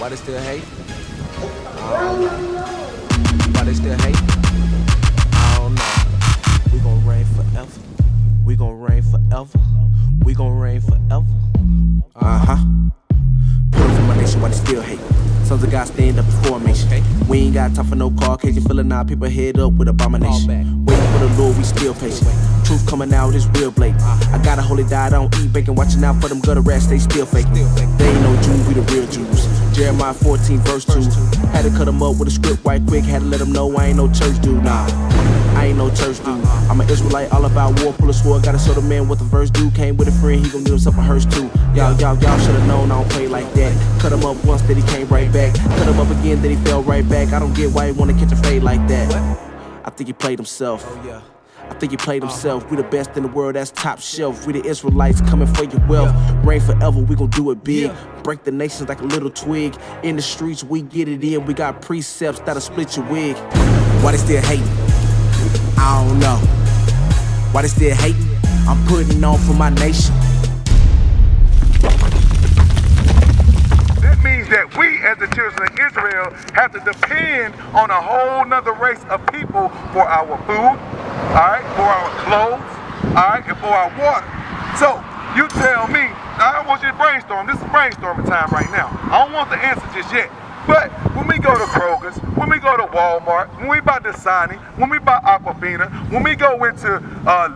Why they still hate? I don't know. Why they still hate? I don't know. We gon' reign forever. We gon' reign forever. We gon' reign forever. Put up for my nation while they still hate. Sons of God stand up in formation. We ain't got time for no Caucasian feeling our people head up with abomination. Waiting for the Lord, we still patient. Truth coming out is real blatant. I got a holy diet, I don't eat bacon. Watching out for them gutter rats, they still faking. They ain't no Jews, we the real Jews. Jeremiah 14 verse 2. Had to cut them up with a script right quick. Had to let them know I ain't no church dude. Nah, I ain't no church dude. I'm an Israelite, all about war, pull a sword. Gotta show the man what the verse do. Came with a friend, he gon' give himself a hearse too. Y'all should've known I don't play like that. Cut him up once, then he came right back. Cut him up again, then he fell right back. I don't get why he wanna catch a fade like that. I think he played himself. I think he played himself. We the best in the world, that's top shelf. We the Israelites coming for your wealth. Reign forever, we gon' do it big. Break the nations like a little twig. In the streets, we get it in. We got precepts that'll split your wig. Why they still hating? I don't know. Why they still hating? I'm putting on for my nation. That means that we as the children of Israel have to depend on a whole nother race of people for our food, alright, for our clothes, alright, and for our water. So, you tell me, I want you to brainstorm. This is brainstorming time right now. I don't want the answer just yet. But when we go to Kroger's, when we go to Walmart, when we buy Dasani, when we buy Aquafina, when we go into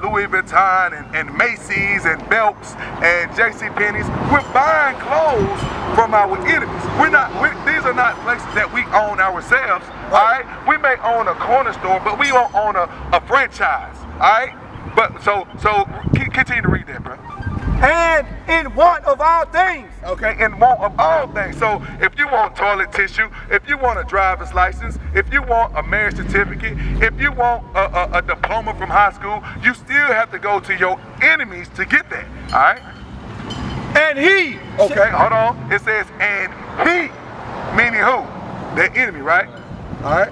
Louis Vuitton and Macy's and Belks and JCPenney's, we're buying clothes from our enemies. These are not places that we own ourselves, all right? We may own a corner store, but we don't own a franchise, all right? But so continue to read that, bro. And in want of all things. Okay, in want of all things. So if you want toilet tissue, if you want a driver's license, if you want a marriage certificate, if you want a diploma from high school, you still have to go to your enemies to get that, all right? And he. Okay, hold on. It says, and he, meaning who? The enemy, right? All right.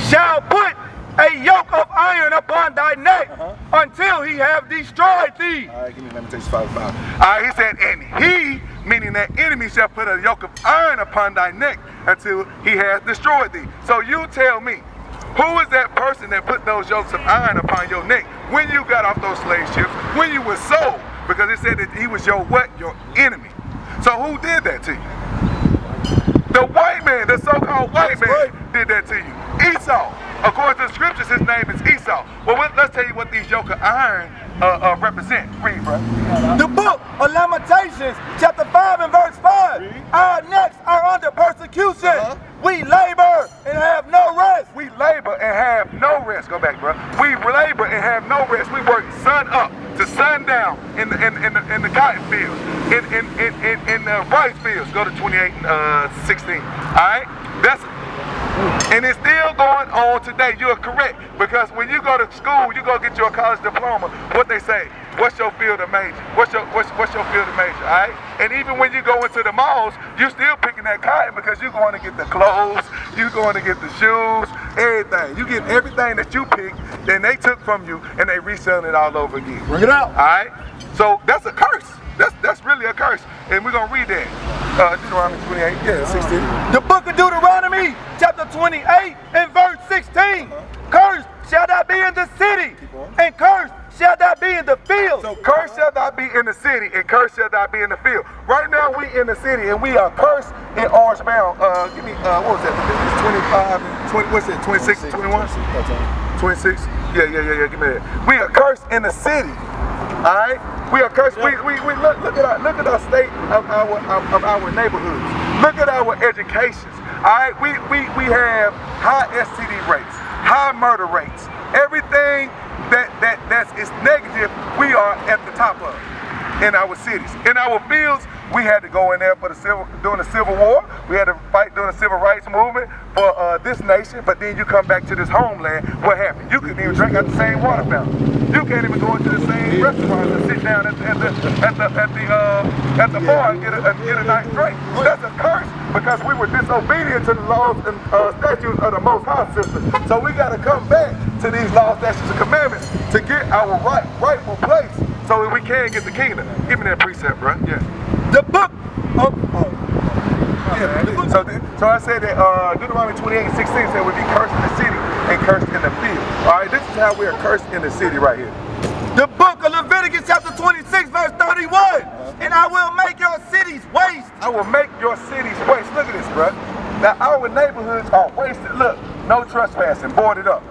Shall put a yoke of iron upon thy neck until he have destroyed thee. All right, give me Lamentations 5:5. All right, he said, and he, meaning that enemy, shall put a yoke of iron upon thy neck until he has destroyed thee. So you tell me, who is that person that put those yokes of iron upon your neck when you got off those slave ships, when you were sold? Because it said that he was your what? Your enemy. So who did that to you? The white man, the so-called white man did that to you. Esau. According to the scriptures, his name is Esau. Well, let's tell you what these yoke of iron represent. Read, bro. The book of Lamentations, chapter 5 and verse 5. Our necks are under persecution. We labor and have no rest. We labor and have no rest. Go back, bro. We labor and have no rest. We work sun up to sundown in the cotton fields, in the rice fields. Go to 28 and 16. All right? And it's still going on today. You're correct. Because when you go to school, you go get your college diploma, what they say, what's your field of major? What's your field of major, all right? And even when you go into the malls, you're still picking that cotton because you're going to get the clothes, you're going to get the shoes, everything. You get everything that you picked, then they took from you, and they reselling it all over again. Bring it out. All right? So that's a curse. That's really a curse. And we're going to read that. Deuteronomy 28, 16. The book of Deuteronomy, chapter 28 and verse 16. Cursed shall thou be in the city, and cursed shall thou be in the field. So cursed shall thou be in the city, and cursed shall thou be in the field. Right now we in the city, and we are cursed in Orange Mound. Give me, what was that? It's 25 and 20, what's it, 26 and 21? 26? Yeah, give me that. We are cursed in the city. All right, we are cursed. We look at our state of our neighborhoods. Look at our educations. All right, we have high STD rates, high murder rates. Everything that is negative, we are at the top of in our cities. In our fields, we had to go in there for during the Civil War. We had to fight during the Civil Rights Movement for this nation. But then you come back to this homeland, what happened? You couldn't even drink out the same water fountain. You can't even go into the same restaurant and sit down at the bar and get a nice drink. That's a curse because we were disobedient to the laws and statutes of the Most High system. So we got to come back to these laws, statutes, and commandments to get our rightful place so that we can get the kingdom. Give me that precept, bro. Yeah. The book of So I said that Deuteronomy 28:16 said we'd be cursed in the city and cursed in the field. All right, this is how we are cursed in the city right here. The book of Leviticus chapter 26 verse 31. And I will make your cities waste. I will make your cities waste. Look at this, bro. Now our neighborhoods are wasted. Look, no trespassing, boarded up.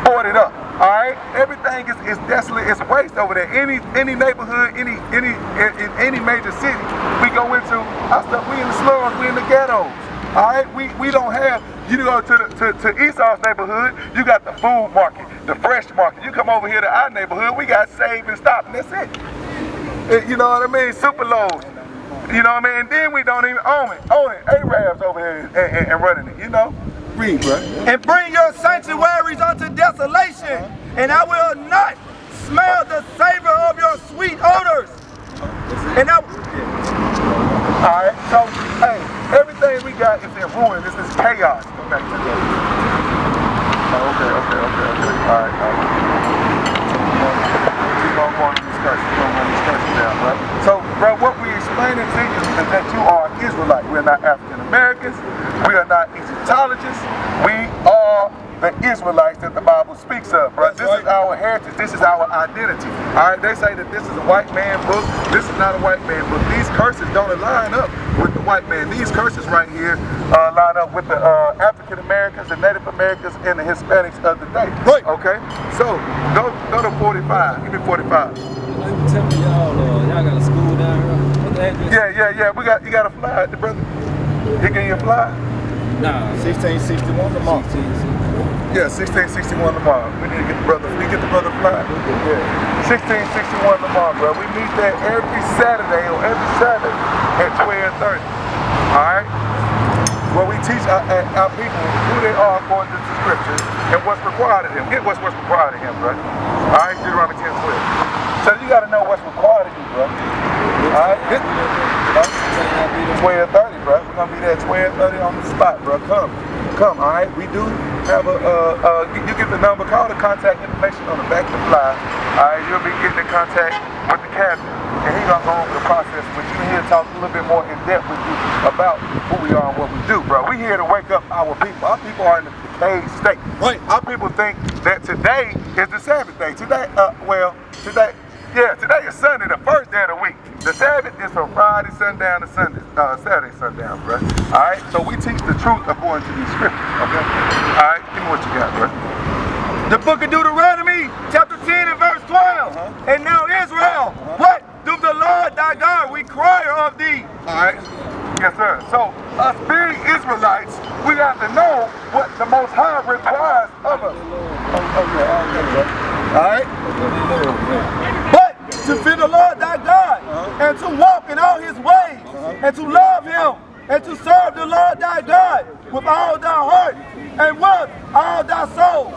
Boarded up. All right, everything is desolate. It's waste over there. Any neighborhood, in any major city we go into, our stuff. We in the slums, we in the ghettos. All right, we don't have. You go to Esau's neighborhood, you got the food market, the fresh market. You come over here to our neighborhood, we got Save and Stop, and that's it. You know what I mean? Super loads. You know what I mean? And then we don't even own it. Arabs over here and running it. You know. Read, bro. And bring your sanctuaries unto desolation, and I will not smell the savor of your sweet odors. And I. Alright, so hey, everything we got is in ruin. This is chaos. Go back to that. Okay. Alright. Keep on going discussion down, right? So, bro, what we explaining to you is that you are Israelite. We're not African Americans. We are not Egyptologists. We are the Israelites that the Bible speaks of, bro. This is our heritage. This is our identity. All right, they say that this is a white man book. This is not a white man book. These curses don't line up with the white man. These curses right here line up with the African Americans, the Native Americans, and the Hispanics of the day. Right. Okay. So go to 45. Give me 45. Tell me y'all got a school down here. What the address? Yeah. You got a fly, the brother. He getting your fly? Nah. 1661 Lamar. 1661. Yeah, 1661 Lamar. We need to get the brother. We get the brother fly. Yeah. 1661 Lamar, bro. We meet there every Saturday or every Saturday at 12:30. All right. Where we teach our people who they are according to the scriptures and what's required of them. Get what's required of him, bro. All right, Deuteronomy 10:12. So you got to know what's required of you, bro. All right. 12:30, bro. We're gonna be there at 12:30 on the spot, bro. Come, all right? We do have you get the number, call the contact information on the back of the fly. All right, you'll be getting in contact with the captain, and he's gonna go over the process with you. Here to talk a little bit more in depth with you about who we are and what we do, bro. We here to wake up our people. Our people are in a decayed state. Right. Our people think that today is the Sabbath day. Today is Sunday, the first day of the week. The Sabbath is from Friday sundown to Saturday sundown, bro. All right, so we teach the truth according to these scriptures, okay? All right, give me what you got, bro. The book of Deuteronomy, chapter 10 and verse 12. And now Israel, what do the Lord thy God require of thee? All right. Yes, sir. So us being Israelites, we have to know what the Most High requires of us. All right. But to fear the Lord thy God, and to walk in all his ways, and to love him, and to serve the Lord thy God with all thy heart, and with all thy soul,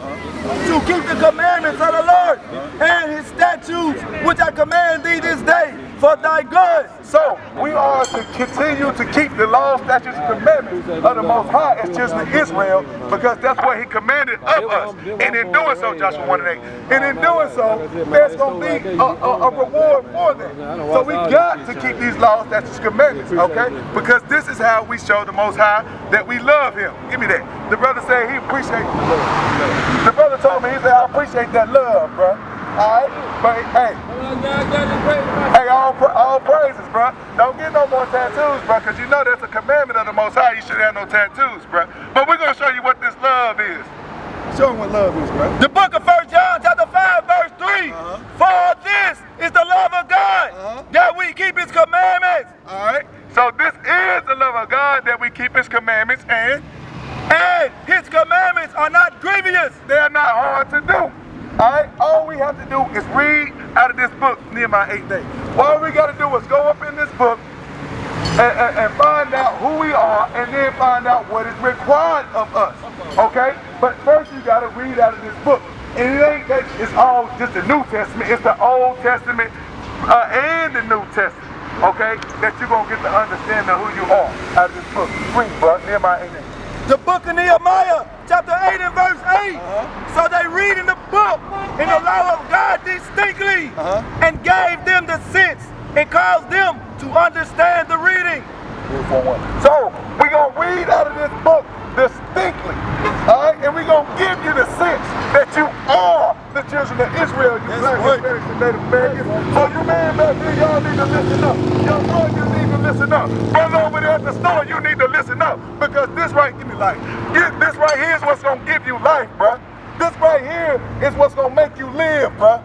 to keep the commandments of the Lord, and his statutes, which I command thee this day, for thy good. So we are to continue to keep the law, statutes, and commandments of the Most High as children of Israel, because that's what he commanded of us. And in doing so, Joshua 1:8, and in doing so, there's going to be a reward for them. So we got to keep these laws, statutes, and commandments, okay? Because this is how we show the Most High that we love him. Give me that. The brother said he appreciates the love. The brother told me, he said, I appreciate that love, bro. Alright? But hey, all praises, bro. Don't get no more tattoos, bro, because you know that's a commandment of the Most High. You shouldn't have no tattoos, bro. But we're going to show you what this love is. Show them what love is, bro. The book of 1 John chapter 5 verse 3. For this is the love of God, that we keep his commandments. Alright? So this is the love of God, that we keep his commandments, and his commandments are not grievous. They are not hard to do. Alright? All we have to do is read out of this book, Nehemiah 8 days. All we got to do is go up in this book and find out who we are, and then find out what is required of us. Okay? But first you got to read out of this book. And it ain't that it's all just the New Testament. It's the Old Testament and the New Testament. Okay? That you're going to get the understanding of who you are out of this book. Read, bro. Nehemiah 8 days. The book of Nehemiah, chapter 8 and verse 8. So they read in the book, in the law of God distinctly, and gave them the sense and caused them to understand the reading. So we're going to read out of this book distinctly, all right? And we're going to give you the sense that you are the children of Israel, you black Hispanics and Native Americans. So you man back there, y'all need to listen up. Young boy, you need to listen up. Brother over there at the store, you need to listen up. Because this right, give me life. This right here is what's going to give you life, bruh. This right here is what's going to make you live, bruh.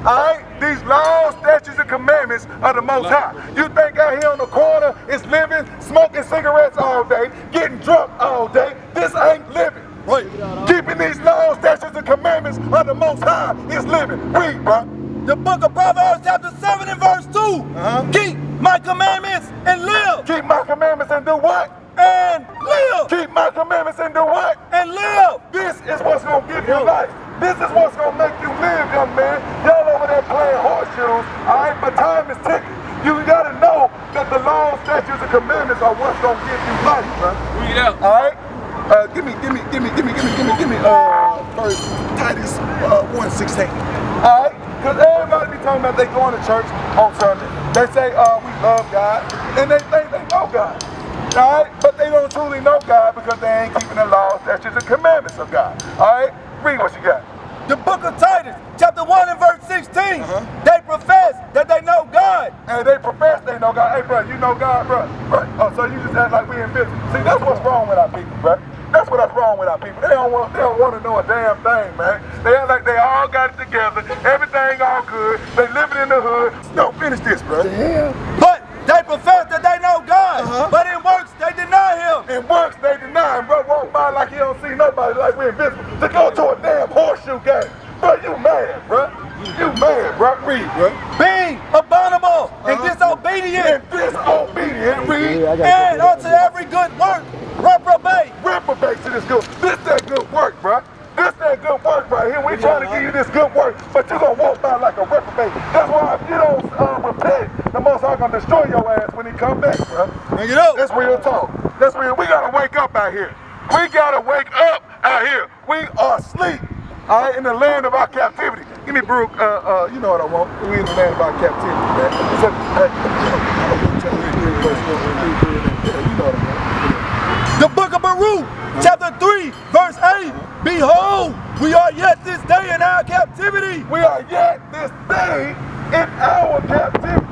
Alright? These laws, statutes, and commandments are the Most High. You think out here on the corner is living, smoking cigarettes all day, getting drunk all day. This ain't living. Right. Keeping these laws, statutes, and commandments are the Most High is living. Read, bro. The book of Proverbs chapter 7 and verse 2. Keep my commandments and live. Keep my commandments and do what? And live. Keep my commandments and do what? And live. This is what's going to give you life. This is what's going to make you live, young man. Y'all over there playing horseshoes, all right? But time is ticking. You got to know that the laws, statutes, and commandments are what's going to give you life, bro. Read out. All right? Give me, first Titus 1:16. All right? Because everybody be talking about they going to church on Sunday. They say, we love God, and they think they know God. All right? But they don't truly know God because they ain't keeping the laws, statutes, and commandments of God. All right? Read what you got. The book of Titus, chapter 1 and verse 16. They profess that they know God. And they profess they know God. Hey, bro, you know God, bro? Right. Oh, so you just act like we invisible. See, that's what's wrong with our people, bro. That's what's wrong with our people. They don't want to know a damn thing, man. They act like they all got it together. Everything all good. They living in the hood. No, finish this, bro. But they profess that they know God. But in works, they deny him. In works, they deny him, bro. Walk by like he don't see nobody, like we invisible. To go to a damn horseshoe game. Bro, you mad, bro. You mad, bro. Read, bro. Being abominable and disobedient. And disobedient, read. And unto every good work, reprobate. Reprobate to this good. This that good work, bro. This that good work right here. We trying to give you this good work, but you gonna walk by like a reprobate. That's why if you don't repent, the Most High gonna destroy your ass when he come back, bro. Bring it up. That's real talk. That's real. We gotta wake up out here. We gotta wake up out here. We are asleep. All right, in the land of our captivity. Give me Brooke, you know what I want. We in the land of our captivity, man. So, you know what I want. The book of Baruch, chapter 3, verse 8. Behold, we are yet this day in our captivity. We are yet this day in our captivity.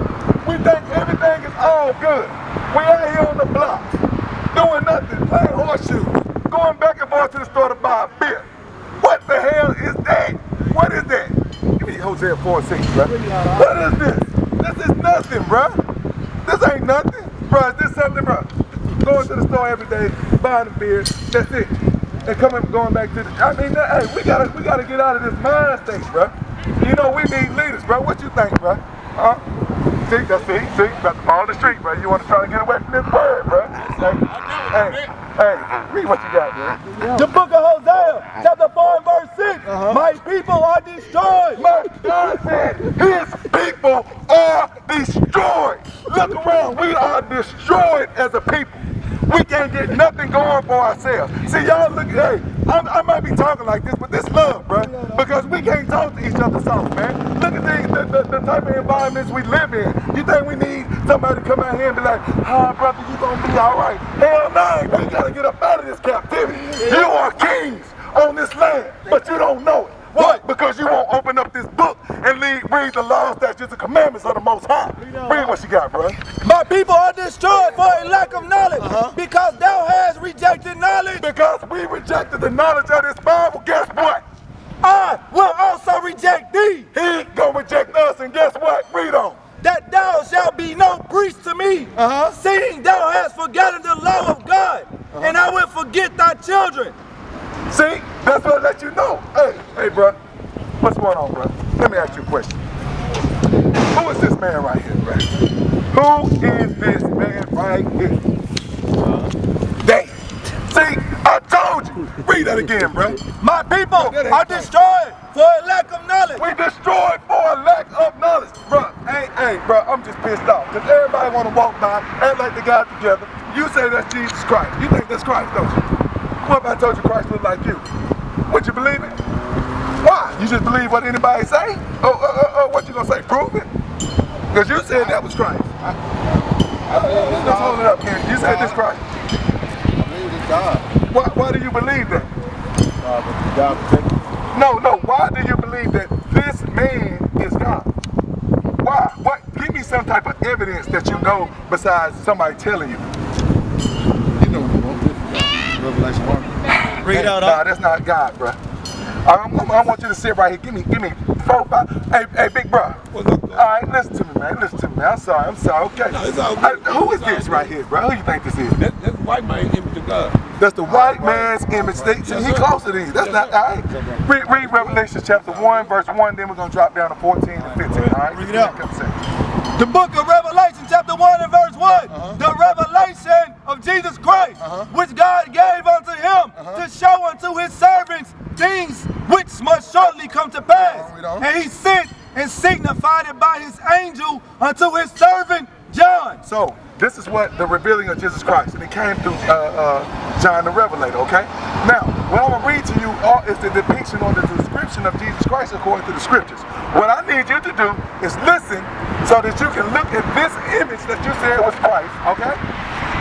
We think everything is all good. We out here on the blocks, doing nothing, playing horseshoes, going back and forth to the store to buy a beer. What the hell is that? What is that? Give me Hosea 4:6, bro. What is this? This is nothing, bro. This ain't nothing. Bro, is this something, bro? Going to the store every day, buying a beer, that's it. And going back to the, I mean, hey, we gotta get out of this mind state, bro. You know, we need leaders, bro. What you think, bro? Huh? See, about to fall in the street, bro. You want to try to get away from this bird, bro. Hey, read what you got, bro. The book of Hosea, chapter 4 and verse 6. My people are destroyed. My God said, his people are destroyed. Look around, we are destroyed as a people. We can't get nothing going for ourselves. See, y'all look, hey, I might be talking like this, but this love, bro. Because we can't talk to each other soft, man. Look at the type of environments we live in. You think we need somebody to come out here and be like, "Hi, brother, you gonna be all right." Hell no, we gotta get up out of this captivity. You are kings on this land, but you don't know it. What? Because you won't open up this book and read the laws, statutes, and commandments of the Most High. Read what you got, bro. My people are destroyed for a lack of knowledge, because thou hast rejected knowledge. Because we rejected the knowledge of this Bible, guess what? I will also reject thee. He gonna reject us, and guess what? Read on. That thou shalt be no priest to me, seeing thou hast forgotten the law of God, and I will forget thy children. See, that's what I let you know. Hey, bro, what's going on, bro? Let me ask you a question. Who is this man right here, bro? Who is this man right here? They. See, I told you. Read that again, bro. My people are destroyed for a lack of knowledge. We destroyed for a lack of knowledge, bro. Hey, bro, I'm just pissed off because everybody want to walk by, act like they got it together. You say that's Jesus Christ. You think that's Christ, don't you? What if I told you Christ looked like you? Would you believe it? Why? You just believe what anybody say? What you gonna say? Prove it? Because you said that was Christ. Let's hold it up, man. You said this Christ. I believe it's God. Why do you believe that? God protected. No. Why do you believe that this man is God? Why? What? Give me some type of evidence that you know besides somebody telling you. You know what this is. Revelation 1. Read out. Nah, that's not God, bro. I want you to sit right here. Give me 4, 5. Hey, big bro. All right, listen to me, man. Listen to me. I'm sorry. Okay. No, it's all good. Who is this right here, bro? Who you think this is? That's the white man's image of God. That's the white man's image. He closer to you. That's not all right. Read Revelation chapter 1, verse 1. Then we're gonna drop down to 14 and 15. All right. Read it out. The book of Revelation, chapter 1 and verse 1. The revelation of Jesus Christ, which God gave unto him to show unto his servants things which must shortly come to pass. And he sent and signified it by his angel unto his servant John. So, this is what the revealing of Jesus Christ, and it came through John the Revelator, okay? Now, what I'm going to read to you is the depiction or the description of Jesus Christ according to the scriptures. What I need you to do is listen so that you can look at this image that you said was Christ, okay?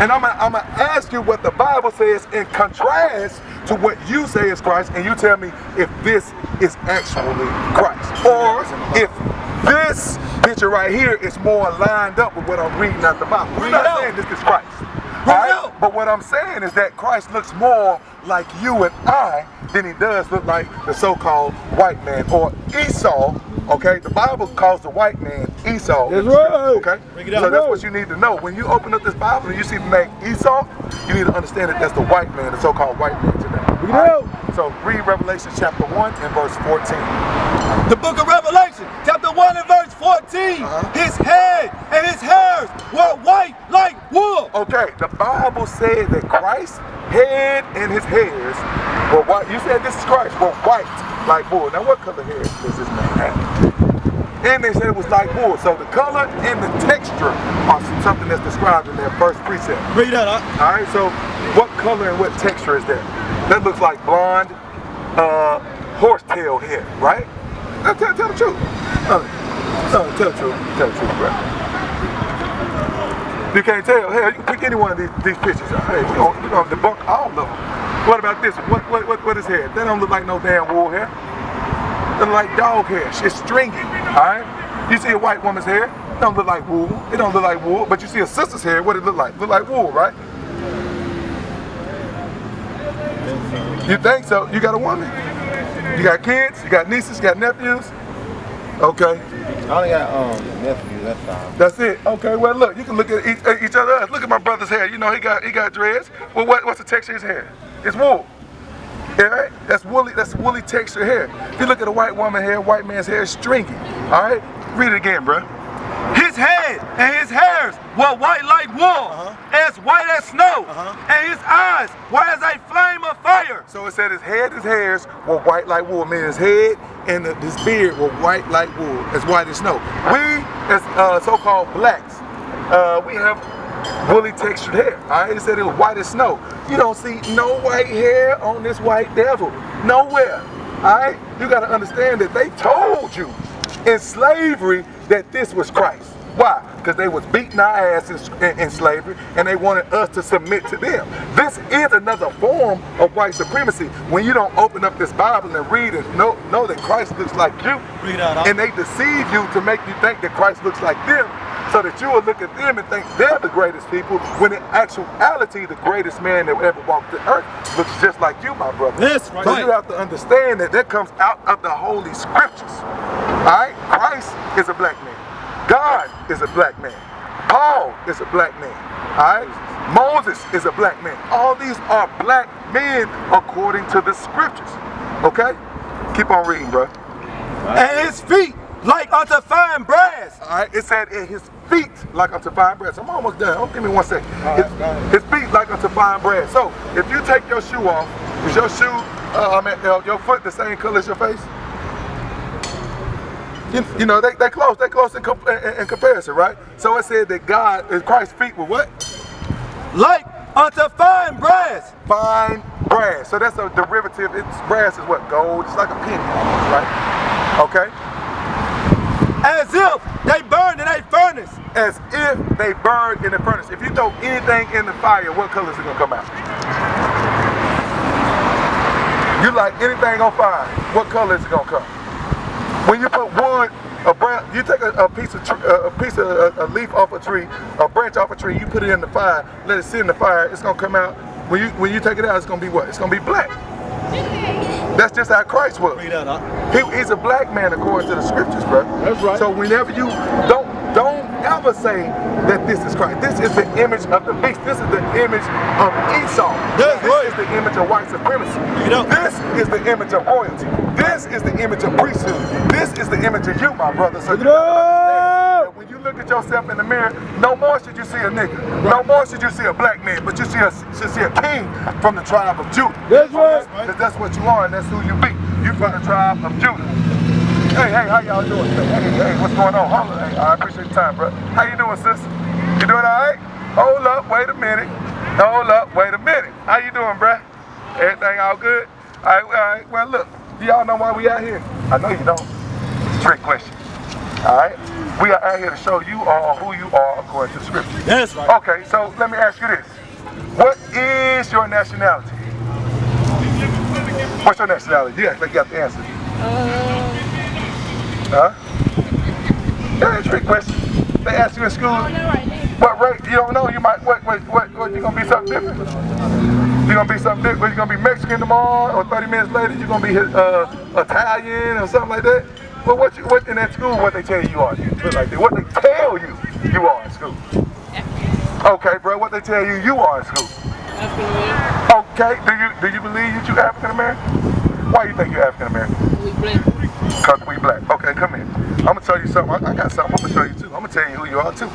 And I'm gonna ask you what the Bible says in contrast to what you say is Christ, and you tell me if this is actually Christ. Or if this picture right here is more lined up with what I'm reading out the Bible. We're not saying this is Christ. Right? But what I'm saying is that Christ looks more like you and I than he does look like the so-called white man or Esau. Okay, the Bible calls the white man Esau. That's right. Okay, so that's what you need to know. When you open up this Bible and you see the name Esau, you need to understand that that's the white man, the so-called white man today. Right? So read Revelation chapter 1 and verse 14. The book of Revelation, chapter 1 and verse 14. His head and his hairs were white like wool. Okay, the Bible said that Christ's head and his hairs were white. You said this is Christ, were white like wool. Now what color hair does this man have? And they said it was like wool. So the color and the texture are something that's described in their first precept. Read that up. All right, so what color and what texture is that? That looks like blonde horsetail hair, right? Now, tell the truth. No, tell the truth. Tell the truth, bro. You can't tell. Hey, you can pick any one of these pictures out. Hey, we're gonna debunk all of them. What about this one? What is hair? That don't look like no damn wool hair. It look like dog hair. It's stringy. Alright? You see a white woman's hair, it don't look like wool. It don't look like wool. But you see a sister's hair, what it look like? Look like wool, right? You think so? You got a woman? You got kids? You got nieces? You got nephews? Okay. I only got nephews, that's fine. That's it. Okay, well look, you can look at each other. Look at my brother's hair. You know he got dreads. Well what's the texture of his hair? It's wool. Yeah, right? That's woolly texture hair. If you look at a white woman's hair, white man's hair is stringy. Alright? Read it again, bro. His head and his hairs were white like wool, as white as snow, and his eyes were as a flame of fire. So it said his head, his hairs were white like wool. Meaning his head and his beard were white like wool, as white as snow. We, as so-called blacks, we have woolly textured hair. Alright, it said it was white as snow. You don't see no white hair on this white devil. Nowhere. Alright? You gotta understand that they told you in slavery that this was Christ. Why? Because they was beating our ass in slavery and they wanted us to submit to them. This is another form of white supremacy. When you don't open up this Bible and read and know that Christ looks like you, and they deceive you to make you think that Christ looks like them, so that you will look at them and think they're the greatest people, when in actuality the greatest man that ever walked the earth looks just like you, my brother. That's right. So you have to understand that comes out of the Holy Scriptures. Alright? Christ is a black man. God is a black man. Paul is a black man. Alright? Moses is a black man. All these are black men according to the Scriptures. Okay? Keep on reading, bro. And his feet like unto fine brass. Alright, it said in his feet like unto fine brass. I'm almost done. Oh, give me 1 second. His feet like unto fine brass. So, if you take your shoe off, is your shoe, your foot the same color as your face? You know, they close in comparison, right? So it said that Christ's feet were what? Like unto fine brass. Fine brass. So that's a derivative. Brass is what? Gold. It's like a penny almost, right? Okay? As if they burned in a furnace. as if they burned in the furnace. If you throw anything in the fire, what color is it gonna come out? You light anything on fire, what color is it gonna come? When you put wood, a branch, you take a leaf off a tree, a branch off a tree, you put it in the fire, let it sit in the fire, it's gonna come out. When you take it out, it's gonna be what? It's gonna be black. That's just how Christ was. He's a black man according to the scriptures, bro. That's right. So whenever you don't ever say that this is Christ. This is the image of the beast. This is the image of Esau. That's this right. is the image of white supremacy. You know. This is the image of royalty. This is the image of priesthood. This is the image of you, my brother. So you gotta understand that when you look at yourself in the mirror, no more should you see a nigga. No more should you see a black man, but you should see a king from the tribe of Judah. That's right. Because that's what you are and that's who you be. You from the tribe of Judah. Hey, how y'all doing today? Hey, what's going on? Hold on. Hey, I appreciate the time, bro. How you doing, sis? You doing all right? Hold up, wait a minute. Hold up, wait a minute. How you doing, bro? Everything all good? All right. Well, look, do y'all know why we out here? I know you don't. It's a trick question. All right? We are out here to show you all who you are according to the scripture. That's right. Okay, so let me ask you this. What is your nationality? What's your nationality? You act like you got the answer. Huh? That's a trick question. They ask you in school. What race? You don't know. You might. What? You gonna be something different? You gonna be something different? You gonna be Mexican tomorrow, or 30 minutes later you gonna be Italian or something like that? Well, what in that school? What they tell you are? You feel like that? What they tell you are in school? Okay, bro. What they tell you are in school? Okay. Do you believe that you African American? Why do you think you're African American? We black. Because we black. Okay, come here. I'm going to tell you something. I got something I'm going to show you too. I'm going to tell you who you are too.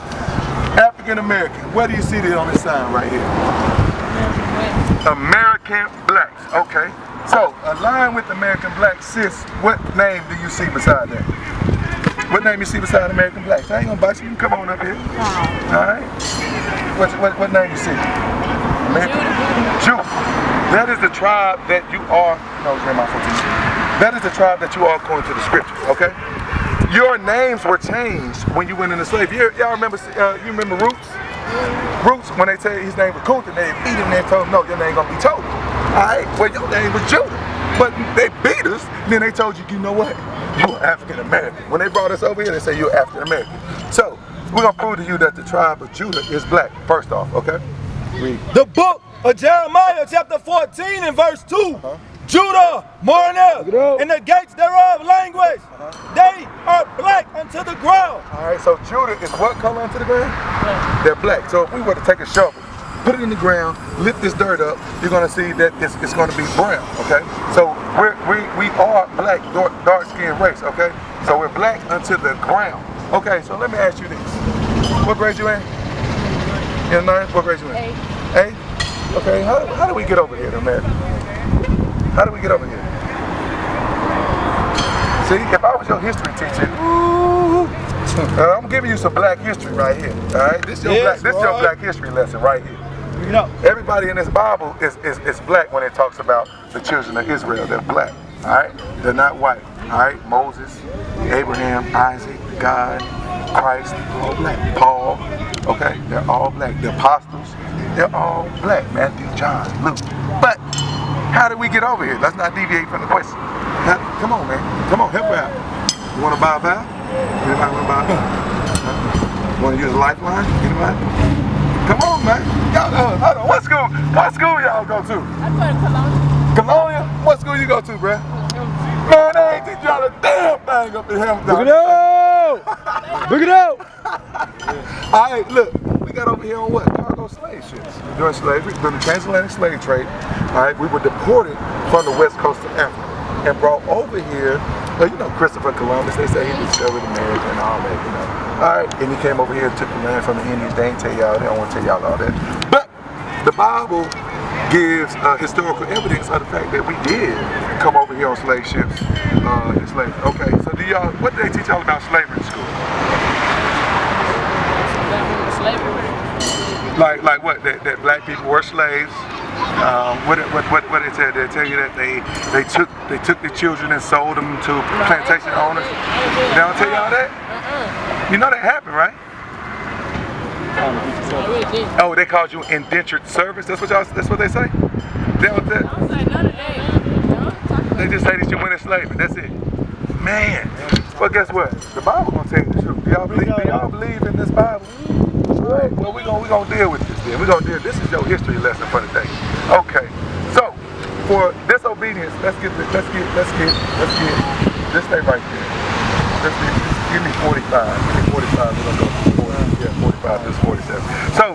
African American. Where do you see that on this sign right here? American blacks. Okay. So, aligned with American blacks, sis, what name do you see beside that? What name you see beside American blacks? I ain't going to bite you. You can come on up here. All right. What name you see? American? Judah. That is the tribe that you are. No, it's my 14. That is the tribe that you are according to the scriptures, okay? Your names were changed when you went into slavery. Y'all remember, you remember Roots? Roots, when they tell you his name was Coulter, they beat him and they told him, no, your name gonna be Toby. All right, well, your name was Judah. But they beat us, then they told you, you know what? You're African American. When they brought us over here, they say you're African American. So, we're gonna prove to you that the tribe of Judah is black, first off, okay? Read. The book of Jeremiah, chapter 14 and verse 2. Judah, mourneth, and the gates thereof languish. They are black unto the ground. All right, so Judah is what color unto the ground? Black. They're black. So if we were to take a shovel, put it in the ground, lift this dirt up, you're going to see that it's going to be brown, okay? So we are black, dark-skinned race, okay? So we're black unto the ground. Okay, so let me ask you this. What grade you in? In 9th? What grade you in? 8. Okay, how do we get over here in America? How do we get over here? See, if I was your history teacher, I'm giving you some black history right here. All right, this is your black history lesson right here. You know, everybody in this Bible is black when it talks about the children of Israel. They're black. All right, they're not white. All right, Moses, Abraham, Isaac, God, Christ, all black. Paul, okay, they're all black. The apostles, they're all black. Matthew, John, Luke. But how did we get over here? Let's not deviate from the question. Come on, man. Come on, help me out. You want to buy a vow? Anybody want to buy a vow? Want to use a lifeline? Anybody? Come on, man. Y'all, hold on. What school y'all go to? I go to Colonia. Colonia? What school you go to, bruh? Man, they ain't teach y'all a damn thing up in Hamilton. Bring it out! Bring it out! All right, look. We got over here on what? Cargo slave ships. During slavery, during the Transatlantic slave trade, all right, we were deported from the west coast of Africa and brought over here. You know, Christopher Columbus, they say he discovered America and all that, you know. All right, and he came over here and took the land from the Indians. They ain't tell y'all, they don't want to tell y'all all that. But the Bible gives historical evidence of the fact that we did come over here on slave ships in slavery. Okay, so what do they teach y'all about slavery in school? Like what? That black people were slaves. What they tell? They tell you that they took the children and sold them to plantation owners. They don't tell y'all that? You know that happened, right? Oh, they called you indentured service? That's what they say? That was that? I don't say none of that. They just say that you went in slavery. That's it. Man. Well, guess what? The Bible gonna tell you the truth. Do y'all believe in this Bible? All right. Well, we gonna deal with this then. This is your history lesson for the day. Okay. So, for disobedience, let's stay right there. Give me 45. Give me 45. We're gonna go to 40. Yeah, 45. This is 47. So,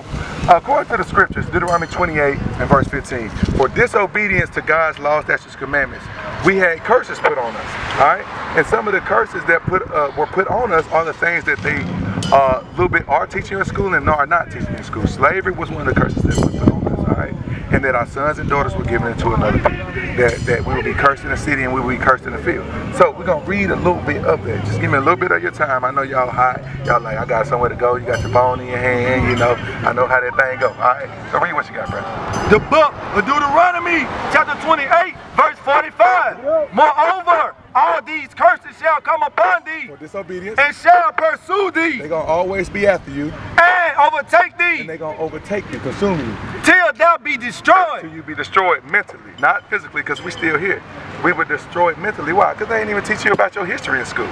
according to the scriptures, Deuteronomy 28 and verse 15, for disobedience to God's laws, statutes, commandments, we had curses put on us. All right, and some of the curses that were put on us are the things that they a little bit are teaching in school and are not teaching in school. Slavery was one of the curses that were put on us. All right, and that our sons and daughters were given into another people. That we will be cursed in the city and we will be cursed in the field. So we're gonna read a little bit of that. Just give me a little bit of your time. I know y'all hot. Y'all like, I got somewhere to go. You got your phone in your hand. You know, I know how that thing go. All right. So read what you got, bro. The book of Deuteronomy, chapter 28, verse 45. Moreover, all these curses shall come upon thee, For disobedience. and shall pursue thee, They're gonna always be after you, and overtake thee, and they're gonna overtake you, consume you, till thou be destroyed. till you be destroyed mentally, not physically, because we still here. We were destroyed mentally. Why? Because they ain't even teach you about your history in school.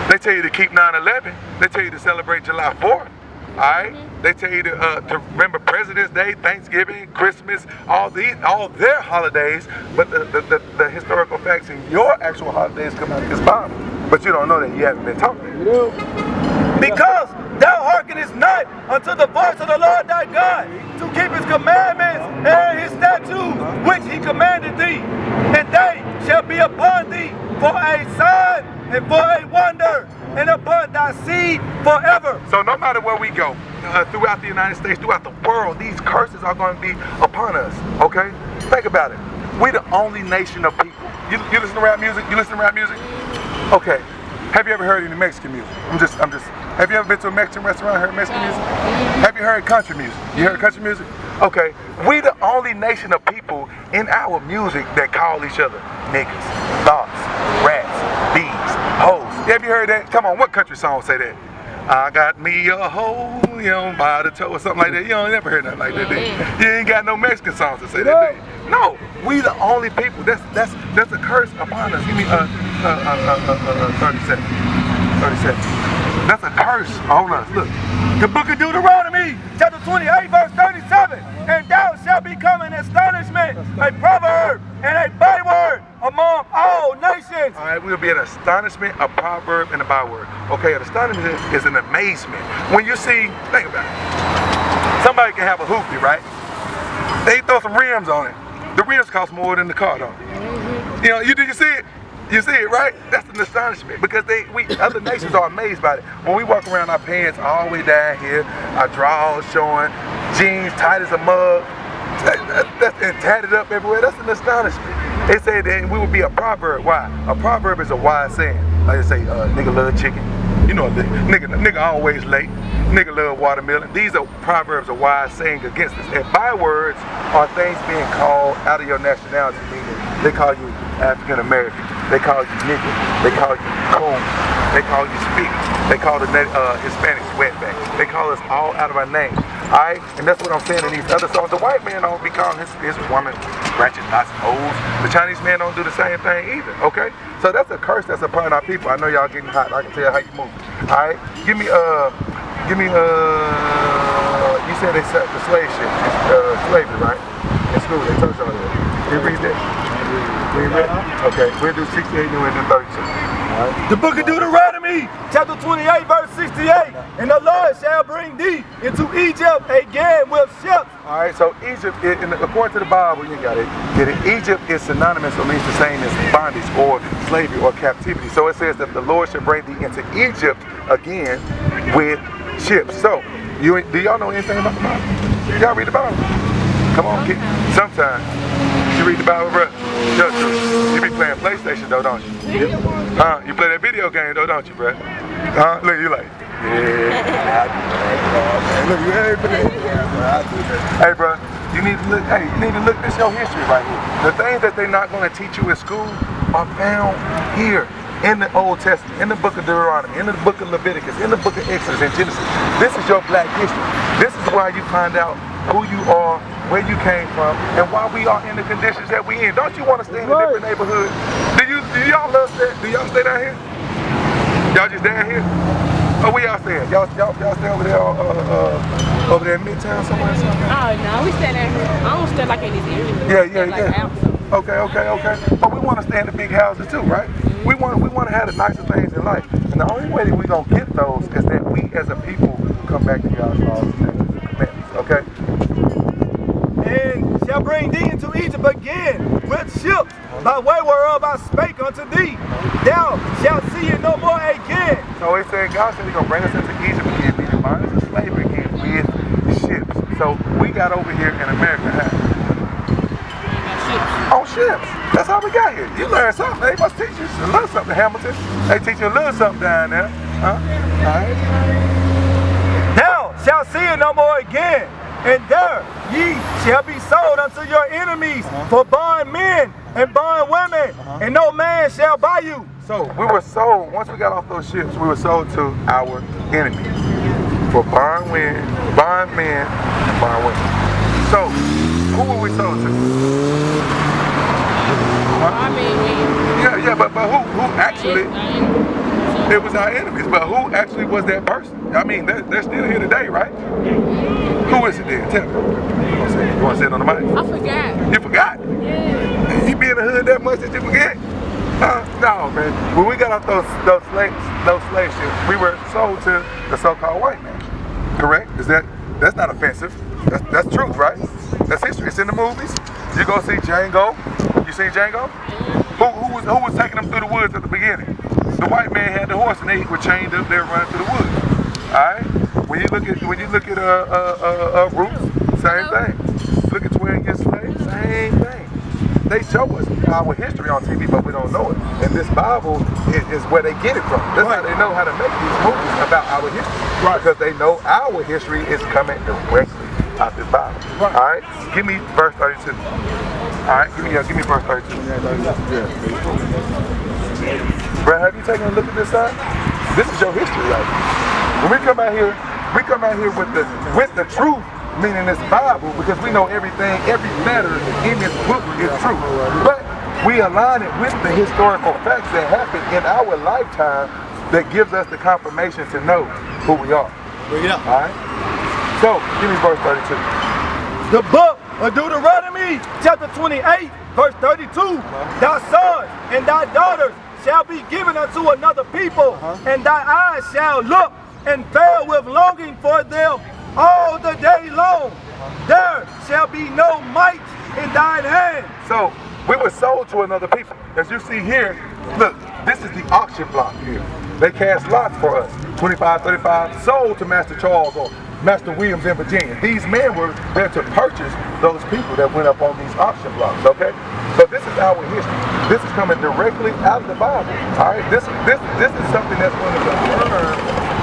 They tell you to keep 9/11. They tell you to celebrate July 4th. All right. They tell you to remember President's Day, Thanksgiving, Christmas, all their holidays. But the historical facts in your actual holidays come out of this Bible. But you don't know that. You haven't been taught that. Because thou hearkenest not unto the voice of the Lord thy God, to keep his commandments and his statutes, which he commanded thee. And they shall be upon thee for a sign and for a wonder, and upon thy seed forever. So no matter where we go, throughout the United States, throughout the world, these curses are going to be upon us, okay? Think about it. We're the only nation of people. You listen to rap music? You listen to rap music? Okay. Have you ever heard any Mexican music? Have you ever been to a Mexican restaurant and heard Mexican music? Have you heard country music? You heard country music? Okay. We the only nation of people in our music that call each other niggas, thoughts, rats, bees, hoes. Have you heard that? Come on, what country song say that? I got me a hoe, you know, by the toe or something like that. You don't never heard nothing like that, do you? You ain't got no Mexican songs to say that, do you? No, we the only people. That's a curse upon us. Give me 30 seconds. 30 seconds. That's a curse on us. Look. The book of Deuteronomy, chapter 28, verse 37. And thou shalt become an astonishment, a proverb, and a byword among all nations. All right, we'll be an astonishment, a proverb, and a byword. Okay, an astonishment is an amazement. When you see, think about it. Somebody can have a hoopty, right? They throw some rims on it. The rims cost more than the car, don't they? You know, you see it? You see it, right? That's an astonishment because other nations are amazed by it. When we walk around our pants all the way down here, our drawers showing, jeans tight as a mug, and tatted up everywhere, that's an astonishment. They say that we would be a proverb. Why? A proverb is a wise saying. Like they say, nigga love chicken. You know, nigga always late. Nigga love watermelon. These are proverbs, a wise saying against us. And bywords are things being called out of your nationality, meaning they call you African American. They call you nigga. They call you coon. They call you speak. They call the Hispanics wetback. They call us all out of our name. Alright? And that's what I'm saying in these other songs. The white man don't be calling his woman ratchet knots and hoes. The Chinese man don't do the same thing either. Okay? So that's a curse that's upon our people. I know y'all getting hot. I can tell how you move. Alright? Give me you said they set the slave shit. Slavery, right? In school, they taught y'all that. You read that? Okay, we'll do 68 and we'll do 32. Right. The book of Deuteronomy, chapter 28, verse 68. And the Lord shall bring thee into Egypt again with ships. Alright, so Egypt, according to the Bible, you got it. Egypt is synonymous or means the same as bondage or slavery or captivity. So it says that the Lord shall bring thee into Egypt again with ships. So, do y'all know anything about the Bible? Y'all read the Bible? Come on, kid. Sometimes. You read the Bible, bro? You be playing PlayStation though, don't you? You play that video game though, don't you, bro? Look, you like, yeah, look, you ain't hey, bro, you need to look. Hey, you need to look. This your history right here. The things that they're not going to teach you in school are found here. in the Old Testament, in the book of Deuteronomy, in the book of Leviticus, in the book of Exodus and Genesis. This is your black history. This is why you find out who you are, where you came from, and why we are in the conditions that we in. Don't you want to stay in a different neighborhood? Do y'all love stay? Do y'all stay down here? Y'all just down here? Oh, where y'all staying? Y'all stay over there in Midtown somewhere? Oh, no, we stay down here. I don't stay like in these areas. Yeah. Okay. But we want to stay in the big houses too, right? We want to have the nicer things in life. And the only way that we're going to get those is that we as a people come back to God's laws and commandments, okay? And shall bring thee into Egypt again with ships, by way whereof I spake unto thee. Thou shalt see it no more again. So he said, God said he's going to bring us into Egypt again, meaning bind us in slavery again with ships. So we got over here in America, on ships. That's how we got here. You learn something. They must teach you a little something, Hamilton. They teach you a little something down there. Huh? All right. Thou shalt see it no more again. And there ye shall be sold unto your enemies for bond men and bond women, and no man shall buy you. So we were sold, once we got off those ships, we were sold to our enemies for bond men, and bond women. So who were we sold to? I mean, Yeah, but who actually, it was our enemies, but who actually was that person? I mean, they're still here today, right? Who is it then? Tell me. You want to say it on the mic? I forgot. You forgot? Yeah. You be in the hood that much that you forget? No, man. When we got off those slave ships, we were sold to the so-called white man. Correct? That's not offensive? That's truth, right? That's history. It's in the movies. You go see Django. You seen Django? Who was taking them through the woods at the beginning? The white man had the horse and they were chained up there running through the woods. Alright? When you look at Roots, same thing. Look at 12 Years Slave, same thing. They show us our history on TV, but we don't know it. And this Bible is where they get it from. That's how they know how to make these movies about our history. Right. Because they know our history is coming directly out this Bible. Right. All right? Give me verse 32. All right? Give me verse 32. Brad, have you taken a look at this side? This is your history, right? When we come out here with the truth, meaning this Bible, because we know everything, every letter in this book is true. But we align it with the historical facts that happened in our lifetime that gives us the confirmation to know who we are. Bring it up. All right? So, give me verse 32. The book of Deuteronomy, chapter 28, verse 32. Thy sons and thy daughters shall be given unto another people, and thy eyes shall look and fail with longing for them all the day long. There shall be no might in thine hand. So, we were sold to another people. As you see here, look, this is the auction block here. They cast lots for us. 25, 35, sold to Master Charles or Master Williams in Virginia. These men were there to purchase those people that went up on these auction blocks, okay? So this is our history. This is coming directly out of the Bible, all right? This is something that's going to confirm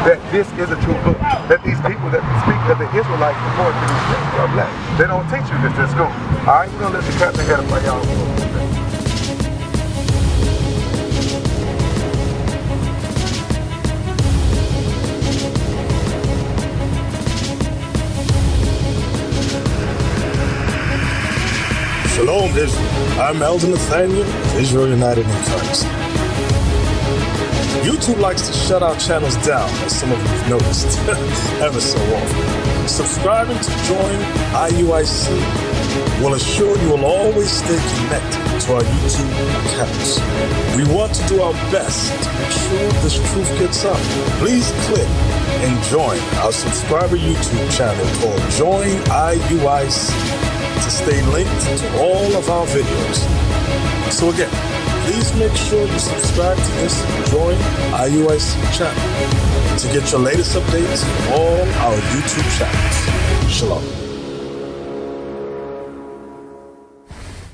that this is a true book, that these people that speak of the Israelites according to these scriptures are black. They don't teach you this in school, all right? We're going to let the captain head up for y'all. Shalom, Israel. I'm Elder Nathaniel, Israel United in Christ. YouTube likes to shut our channels down, as some of you have noticed, ever so often. Subscribing to join IUIC will assure you will always stay connected to our YouTube accounts. We want to do our best to make sure this truth gets out. Please click and join our subscriber YouTube channel called Join IUIC to stay linked to all of our videos. So again, please make sure you subscribe to this Join IUIC channel to get your latest updates from all our YouTube channels. Shalom.